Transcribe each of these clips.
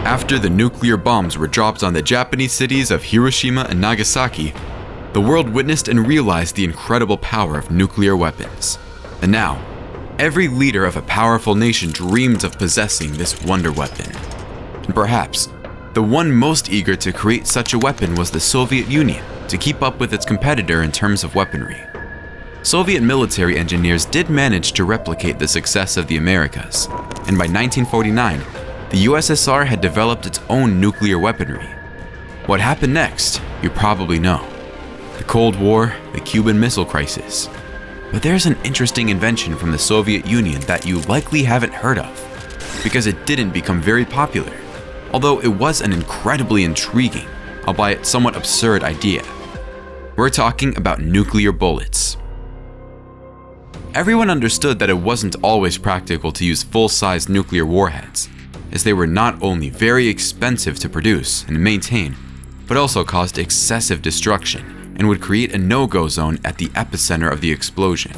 After the nuclear bombs were dropped on the Japanese cities of Hiroshima and Nagasaki, the world witnessed and realized the incredible power of nuclear weapons. And now, every leader of a powerful nation dreamed of possessing this wonder weapon. And perhaps, the one most eager to create such a weapon was the Soviet Union to keep up with its competitor in terms of weaponry. Soviet military engineers did manage to replicate the success of the Americas, and by 1949, the USSR had developed its own nuclear weaponry. What happened next, you probably know. The Cold War, the Cuban Missile Crisis. But there's an interesting invention from the Soviet Union that you likely haven't heard of, because it didn't become very popular, although it was an incredibly intriguing, albeit somewhat absurd idea. We're talking about nuclear bullets. Everyone understood that it wasn't always practical to use full-size nuclear warheads, as they were not only very expensive to produce and maintain, but also caused excessive destruction and would create a no-go zone at the epicenter of the explosion,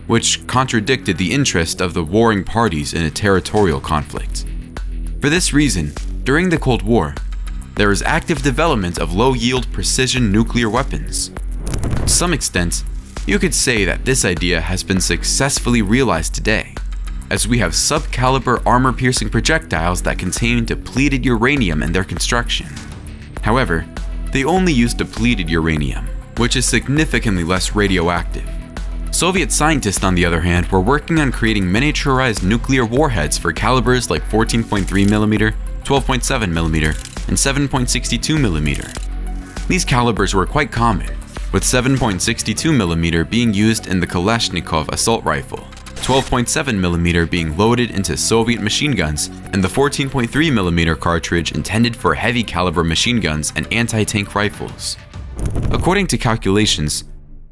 which contradicted the interest of the warring parties in a territorial conflict. For this reason, during the Cold War, there was active development of low-yield precision nuclear weapons. To some extent, you could say that this idea has been successfully realized today, as we have sub-caliber armor-piercing projectiles that contain depleted uranium in their construction. However, they only use depleted uranium, which is significantly less radioactive. Soviet scientists, on the other hand, were working on creating miniaturized nuclear warheads for calibers like 14.3mm, 12.7mm, and 7.62mm. These calibers were quite common, with 7.62mm being used in the Kalashnikov assault rifle, 12.7mm being loaded into Soviet machine guns, and the 14.3mm cartridge intended for heavy caliber machine guns and anti-tank rifles. According to calculations,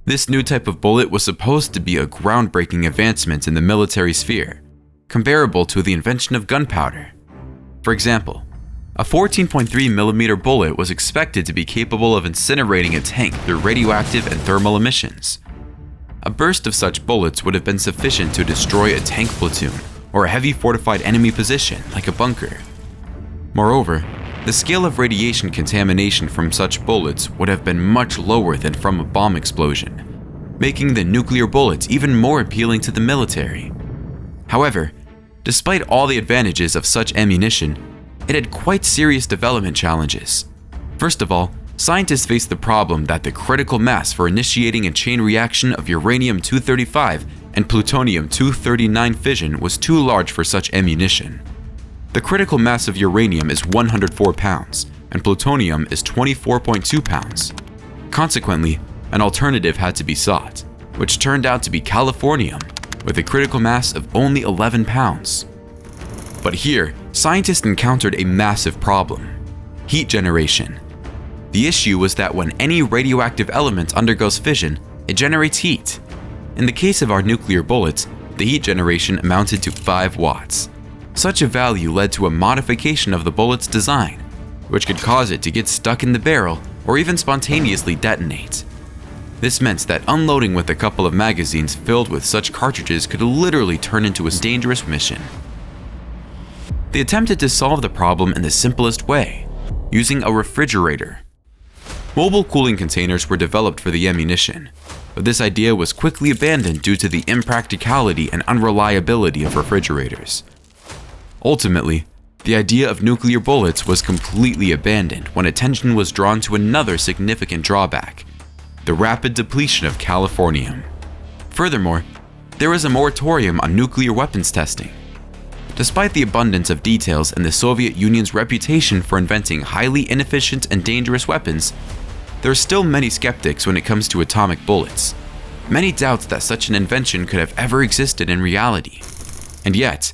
this new type of bullet was supposed to be a groundbreaking advancement in the military sphere, comparable to the invention of gunpowder. For example, a 14.3mm bullet was expected to be capable of incinerating a tank through radioactive and thermal emissions. A burst of such bullets would have been sufficient to destroy a tank platoon or a heavy fortified enemy position like a bunker. Moreover, the scale of radiation contamination from such bullets would have been much lower than from a bomb explosion, making the nuclear bullets even more appealing to the military. However, despite all the advantages of such ammunition, it had quite serious development challenges. First of all, scientists faced the problem that the critical mass for initiating a chain reaction of uranium-235 and plutonium-239 fission was too large for such ammunition. The critical mass of uranium is 104 pounds, and plutonium is 24.2 pounds. Consequently, an alternative had to be sought, which turned out to be californium, with a critical mass of only 11 pounds. But here, scientists encountered a massive problem: heat generation. The issue was that when any radioactive element undergoes fission, it generates heat. In the case of our nuclear bullets, the heat generation amounted to 5 watts. Such a value led to a modification of the bullet's design, which could cause it to get stuck in the barrel or even spontaneously detonate. This meant that unloading with a couple of magazines filled with such cartridges could literally turn into a dangerous mission. They attempted to solve the problem in the simplest way, using a refrigerator. Mobile cooling containers were developed for the ammunition, but this idea was quickly abandoned due to the impracticality and unreliability of refrigerators. Ultimately, the idea of nuclear bullets was completely abandoned when attention was drawn to another significant drawback: the rapid depletion of californium. Furthermore, there was a moratorium on nuclear weapons testing. Despite the abundance of details and the Soviet Union's reputation for inventing highly inefficient and dangerous weapons, there are still many skeptics when it comes to atomic bullets. Many doubt that such an invention could have ever existed in reality. And yet,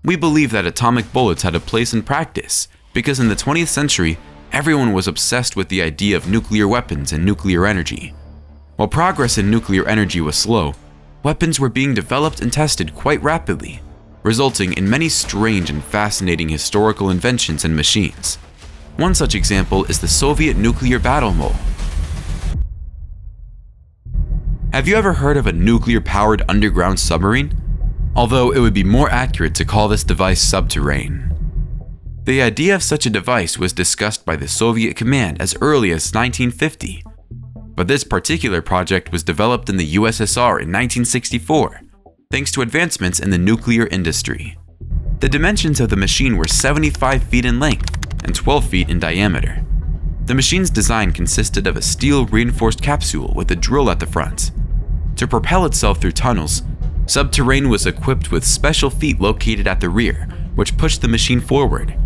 we believe that atomic bullets had a place in practice because in the 20th century, everyone was obsessed with the idea of nuclear weapons and nuclear energy. While progress in nuclear energy was slow, weapons were being developed and tested quite rapidly, resulting in many strange and fascinating historical inventions and machines. One such example is the Soviet nuclear battle mole. Have you ever heard of a nuclear-powered underground submarine? Although it would be more accurate to call this device subterrane. The idea of such a device was discussed by the Soviet command as early as 1950, but this particular project was developed in the USSR in 1964, thanks to advancements in the nuclear industry. The dimensions of the machine were 75 feet in length and 12 feet in diameter. The machine's design consisted of a steel-reinforced capsule with a drill at the front. To propel itself through tunnels, Subterrane was equipped with special feet located at the rear, which pushed the machine forward.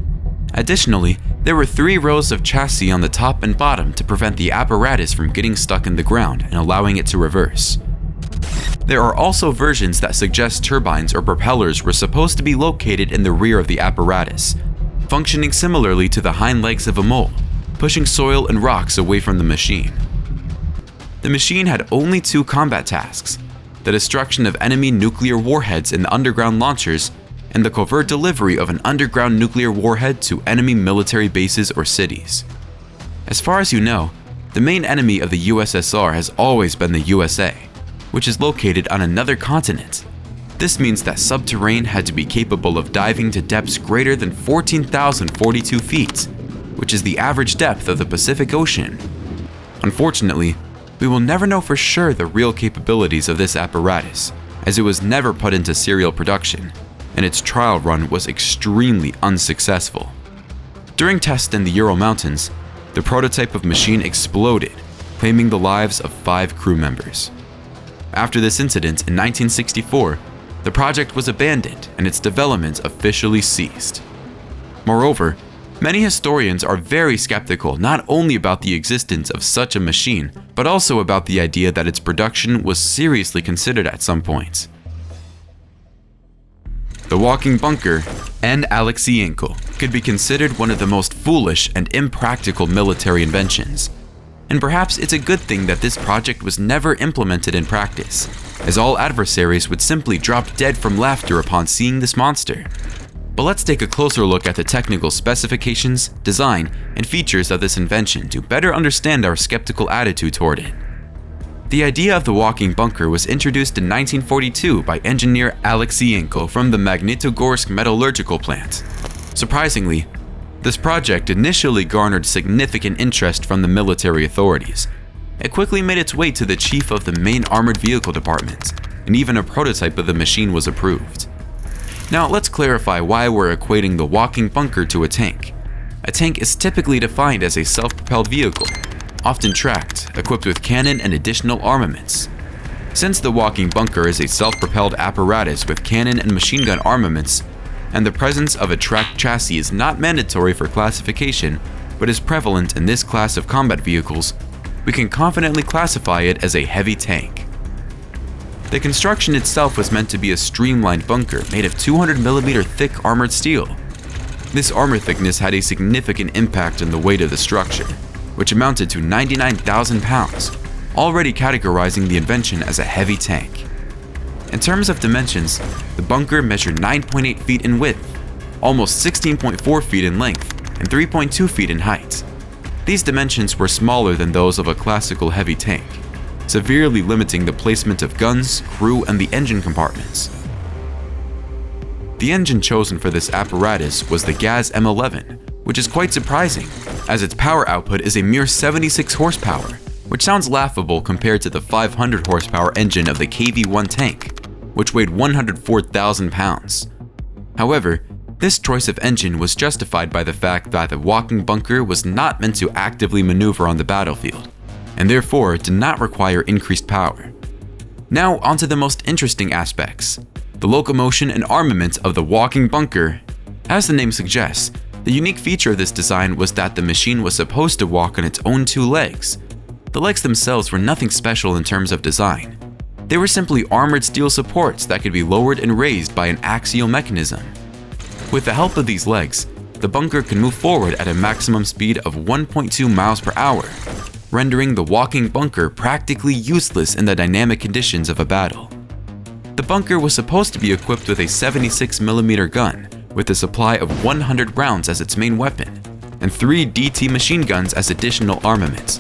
Additionally, there were 3 rows of chassis on the top and bottom to prevent the apparatus from getting stuck in the ground and allowing it to reverse. There are also versions that suggest turbines or propellers were supposed to be located in the rear of the apparatus, functioning similarly to the hind legs of a mole, pushing soil and rocks away from the machine. The machine had only 2 combat tasks: the destruction of enemy nuclear warheads in the underground launchers and the covert delivery of an underground nuclear warhead to enemy military bases or cities. As far as you know, the main enemy of the USSR has always been the USA, which is located on another continent. This means that Subterrane had to be capable of diving to depths greater than 14,042 feet, which is the average depth of the Pacific Ocean. Unfortunately, we will never know for sure the real capabilities of this apparatus, as it was never put into serial production, and its trial run was extremely unsuccessful. During tests in the Ural Mountains, the prototype of machine exploded, claiming the lives of 5 crew members. After this incident in 1964, the project was abandoned and its development officially ceased. Moreover, many historians are very skeptical not only about the existence of such a machine, but also about the idea that its production was seriously considered at some point. The walking bunker and Alexienko could be considered one of the most foolish and impractical military inventions. And perhaps it's a good thing that this project was never implemented in practice, as all adversaries would simply drop dead from laughter upon seeing this monster. But let's take a closer look at the technical specifications, design, and features of this invention to better understand our skeptical attitude toward it. The idea of the walking bunker was introduced in 1942 by engineer Alexienko from the Magnitogorsk metallurgical plant. Surprisingly, this project initially garnered significant interest from the military authorities. It quickly made its way to the chief of the main armored vehicle department, and even a prototype of the machine was approved. Now let's clarify why we're equating the walking bunker to a tank. A tank is typically defined as a self-propelled vehicle, often tracked, equipped with cannon and additional armaments. Since the walking bunker is a self-propelled apparatus with cannon and machine gun armaments, and the presence of a tracked chassis is not mandatory for classification, but is prevalent in this class of combat vehicles, we can confidently classify it as a heavy tank. The construction itself was meant to be a streamlined bunker made of 200mm thick armored steel. This armor thickness had a significant impact on the weight of the structure, which amounted to 99,000 pounds, already categorizing the invention as a heavy tank. In terms of dimensions, the bunker measured 9.8 feet in width, almost 16.4 feet in length, and 3.2 feet in height. These dimensions were smaller than those of a classical heavy tank, severely limiting the placement of guns, crew, and the engine compartments. The engine chosen for this apparatus was the Gaz M11, which is quite surprising, as its power output is a mere 76 horsepower, which sounds laughable compared to the 500 horsepower engine of the KV-1 tank, which weighed 104,000 pounds. However, this choice of engine was justified by the fact that the walking bunker was not meant to actively maneuver on the battlefield, and therefore did not require increased power. Now onto the most interesting aspects: the locomotion and armament of the walking bunker. As the name suggests, the unique feature of this design was that the machine was supposed to walk on its own 2 legs. The legs themselves were nothing special in terms of design. They were simply armored steel supports that could be lowered and raised by an axial mechanism. With the help of these legs, the bunker could move forward at a maximum speed of 1.2 miles per hour, rendering the walking bunker practically useless in the dynamic conditions of a battle. The bunker was supposed to be equipped with a 76mm gun, with a supply of 100 rounds as its main weapon, and 3 DT machine guns as additional armaments.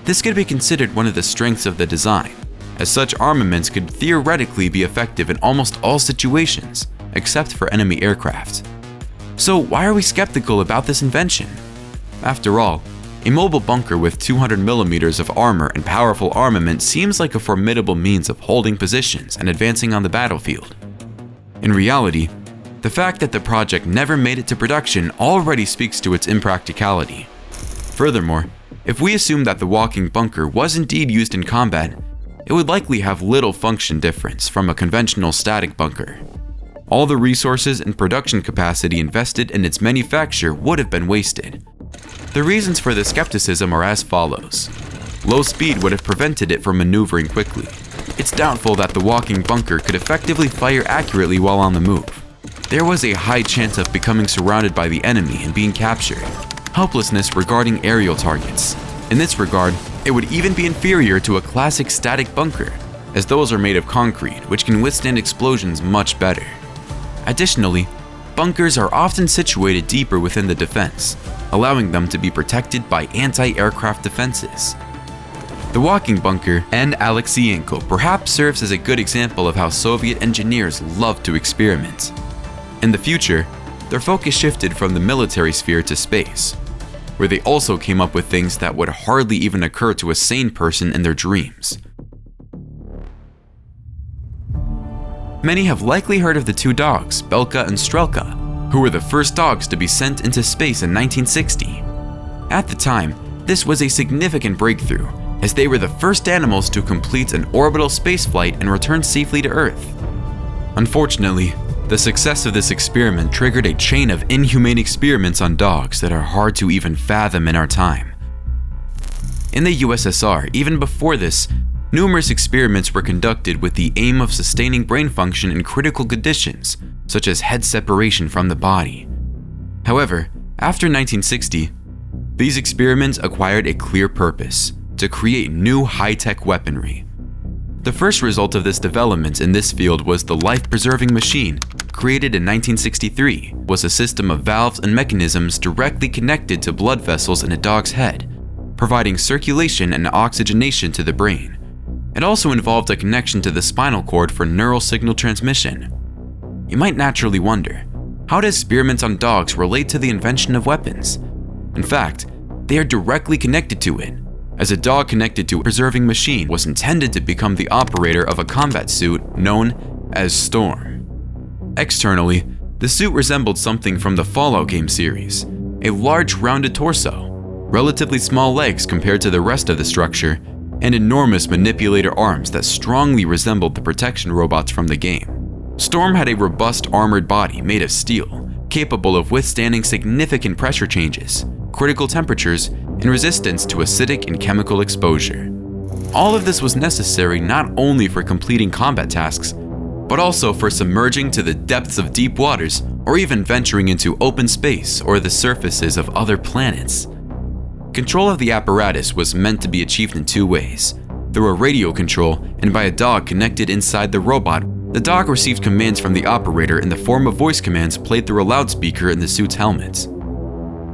This could be considered one of the strengths of the design, as such armaments could theoretically be effective in almost all situations, except for enemy aircraft. So why are we skeptical about this invention? After all, a mobile bunker with 200 millimeters of armor and powerful armament seems like a formidable means of holding positions and advancing on the battlefield. In reality, the fact that the project never made it to production already speaks to its impracticality. Furthermore, if we assume that the walking bunker was indeed used in combat, it would likely have little function difference from a conventional static bunker. All the resources and production capacity invested in its manufacture would have been wasted. The reasons for this skepticism are as follows. Low speed would have prevented it from maneuvering quickly. It's doubtful that the walking bunker could effectively fire accurately while on the move. There was a high chance of becoming surrounded by the enemy and being captured. Helplessness regarding aerial targets. In this regard, it would even be inferior to a classic static bunker, as those are made of concrete, which can withstand explosions much better. Additionally, bunkers are often situated deeper within the defense, allowing them to be protected by anti-aircraft defenses. The walking bunker and Alexienko perhaps serves as a good example of how Soviet engineers love to experiment. In the future, their focus shifted from the military sphere to space, where they also came up with things that would hardly even occur to a sane person in their dreams. Many have likely heard of the two dogs, Belka and Strelka, who were the first dogs to be sent into space in 1960. At the time, this was a significant breakthrough, as they were the first animals to complete an orbital spaceflight and return safely to Earth. Unfortunately, the success of this experiment triggered a chain of inhumane experiments on dogs that are hard to even fathom in our time. In the USSR, even before this, numerous experiments were conducted with the aim of sustaining brain function in critical conditions, such as head separation from the body. However, after 1960, these experiments acquired a clear purpose: to create new high-tech weaponry. The first result of this development in this field was the life-preserving machine, created in 1963, was a system of valves and mechanisms directly connected to blood vessels in a dog's head, providing circulation and oxygenation to the brain. It also involved a connection to the spinal cord for neural signal transmission. You might naturally wonder, how do experiments on dogs relate to the invention of weapons? In fact, they are directly connected to it, as a dog connected to a preserving machine was intended to become the operator of a combat suit known as Storm. Externally, the suit resembled something from the Fallout game series: a large rounded torso, relatively small legs compared to the rest of the structure, and enormous manipulator arms that strongly resembled the protection robots from the game. Storm had a robust armored body made of steel, capable of withstanding significant pressure changes, critical temperatures, and resistance to acidic and chemical exposure. All of this was necessary not only for completing combat tasks, but also for submerging to the depths of deep waters or even venturing into open space or the surfaces of other planets. Control of the apparatus was meant to be achieved in two ways: through a radio control and by a dog connected inside the robot. The dog received commands from the operator in the form of voice commands played through a loudspeaker in the suit's helmet.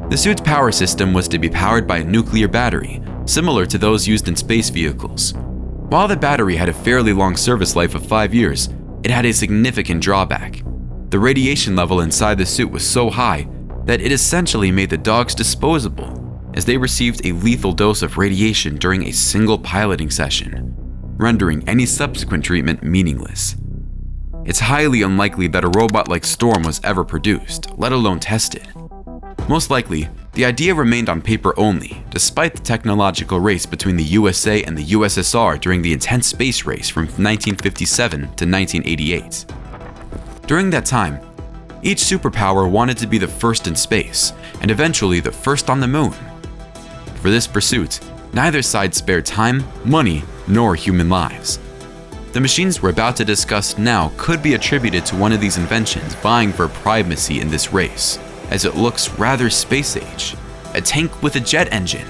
The suit's power system was to be powered by a nuclear battery, similar to those used in space vehicles. While the battery had a fairly long service life of 5 years, it had a significant drawback. The radiation level inside the suit was so high that it essentially made the dogs disposable, as they received a lethal dose of radiation during a single piloting session, rendering any subsequent treatment meaningless. It's highly unlikely that a robot like Storm was ever produced, let alone tested. Most likely, the idea remained on paper only, despite the technological race between the USA and the USSR during the intense space race from 1957 to 1988. During that time, each superpower wanted to be the first in space, and eventually the first on the moon. For this pursuit, neither side spared time, money, nor human lives. The machines we're about to discuss now could be attributed to one of these inventions vying for primacy in this race, as it looks rather space-age, a tank with a jet engine.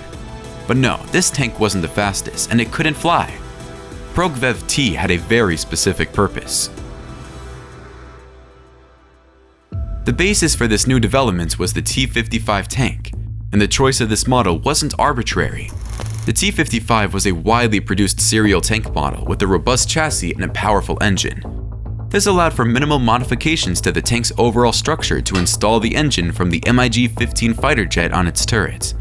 But no, this tank wasn't the fastest, and it couldn't fly. Progvev T had a very specific purpose. The basis for this new development was the T-55 tank, and the choice of this model wasn't arbitrary. The T-55 was a widely produced serial tank model with a robust chassis and a powerful engine. This allowed for minimal modifications to the tank's overall structure to install the engine from the MiG-15 fighter jet on its turrets.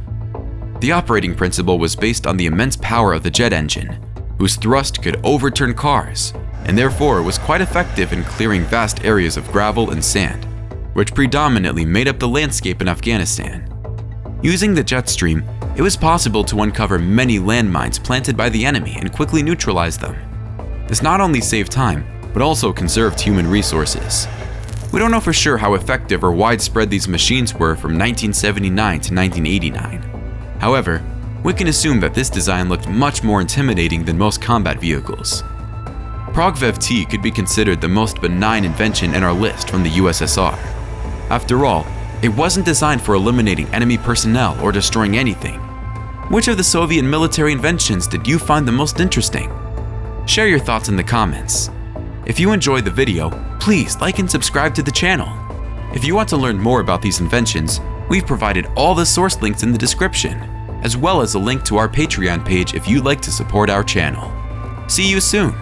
The operating principle was based on the immense power of the jet engine, whose thrust could overturn cars, and therefore was quite effective in clearing vast areas of gravel and sand, which predominantly made up the landscape in Afghanistan. Using the jet stream, it was possible to uncover many landmines planted by the enemy and quickly neutralize them. This not only saved time, but also conserved human resources. We don't know for sure how effective or widespread these machines were from 1979 to 1989. However, we can assume that this design looked much more intimidating than most combat vehicles. ProgVev-T could be considered the most benign invention in our list from the USSR. After all, it wasn't designed for eliminating enemy personnel or destroying anything. Which of the Soviet military inventions did you find the most interesting? Share your thoughts in the comments. If you enjoyed the video, please like and subscribe to the channel. If you want to learn more about these inventions, we've provided all the source links in the description, as well as a link to our Patreon page if you'd like to support our channel. See you soon!